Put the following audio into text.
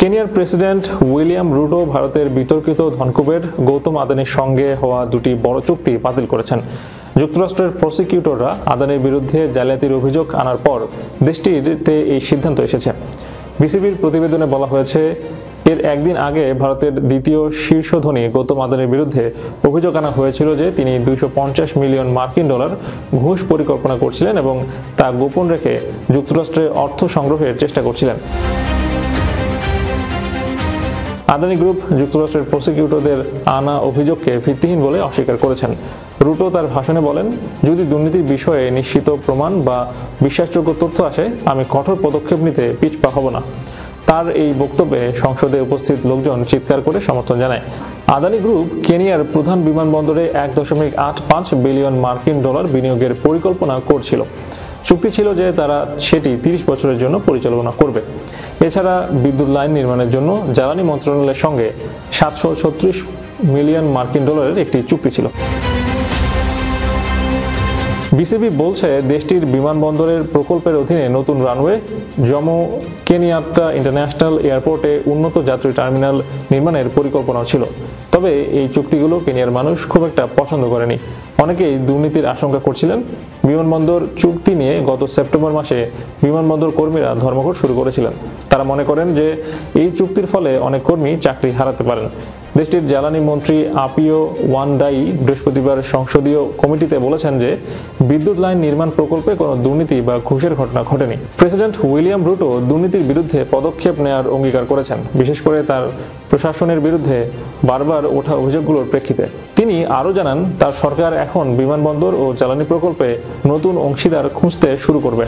কেনিয়ার president William Ruto ভারতের বিতর্কিত ধনকুবের গৌতম আদানির সঙ্গে হওয়া দুটি বড় চুক্তি বাতিল করেছেন। যুক্তরাষ্ট্রের প্রসিকিউটররা আদানির বিরুদ্ধে জালিয়াতির অভিযোগ আনার পর দেশটিতে এই সিদ্ধান্ত এসেছে। বিসিবির প্রতিবেদনে বলা হয়েছে, এর একদিন আগে ভারতের দ্বিতীয় শীর্ষ ধনী গৌতম আদানির বিরুদ্ধে অভিযোগ আনা হয়েছিল যে তিনি $250 মিলিয়ন ঘুষ পরিকল্পনা করছিলেন এবং তা গোপন রেখে যুক্তরাষ্ট্রে অর্থ সংগ্রহের চেষ্টা করছিলেন। আদানি গ্রুপ যুক্তরাষ্ট্রের প্রসিকিউটরদের আনা অভিযোগকে ভিত্তিহীন বলে অস্বীকার করেছেন। রুটো তার ভাষণে বলেন, যদি দুর্নীতির বিষয়ে নিশ্চিত প্রমাণ বা বিশ্বাসযোগ্য তথ্য আসে, আমি কঠোর পদক্ষেপ নিতে পিছপা হব না। তার এই বক্তব্যে সংসদে উপস্থিত লোকজন চিৎকার করে সমর্থন জানায়। আদানি গ্রুপ কেনিয়ার প্রধান বিমানবন্দরে $1.85 বিলিয়ন বিনিয়োগের পরিকল্পনা করছিল। চুক্তি ছিল যে তারা সেটি 30 বছরের জন্য পরিচালনা করবে। এছাড়া বিদ্যুৎ লাইন নির্মাণের জন্য জ্বালানি মন্ত্রণালয়ের সঙ্গে $736 মিলিয়ন একটি চুক্তি ছিল। বিসিবি বলছে, দেশটির বিমানবন্দরের প্রকল্পের অধীনে নতুন রানওয়ে, জমো কেনিয়াত্তা ইন্টারন্যাশনাল এয়ারপোর্টে উন্নত যাত্রী টার্মিনাল নির্মাণের পরিকল্পনা ছিল। তবে এই চুক্তিগুলো কেনিয়ার মানুষ খুব একটা পছন্দ করেনি। অনেকেই দুর্নীতির আশঙ্কা করছিলেন। বিমানবন্দর চুক্তি নিয়ে গত সেপ্টেম্বর মাসে বিমানবন্দর কর্মীরা ধর্মঘট শুরু করেছিলেন। তারা মনে করেন যে এই চুক্তির ফলে অনেক কর্মী চাকরি হারাতে পারেন। দেশটির জ্বালানি মন্ত্রী আপিও ওয়ানডাই বৃহস্পতিবার সংসদীয় কমিটিতে বলেছেন যে বিদ্যুৎ লাইন নির্মাণ প্রকল্পে কোনো দুর্নীতি বা ঘুষের ঘটনা ঘটেনি। প্রেসিডেন্ট উইলিয়াম রুটো দুর্নীতির বিরুদ্ধে পদক্ষেপ নেওয়ার অঙ্গীকার করেছেন, বিশেষ করে তার প্রশাসনের বিরুদ্ধে বারবার ওঠা অভিযোগগুলোর প্রেক্ষিতে। তিনি আরও জানান, তার সরকার এখন বিমানবন্দর ও জ্বালানি প্রকল্পে নতুন অংশীদার খুঁজতে শুরু করবে।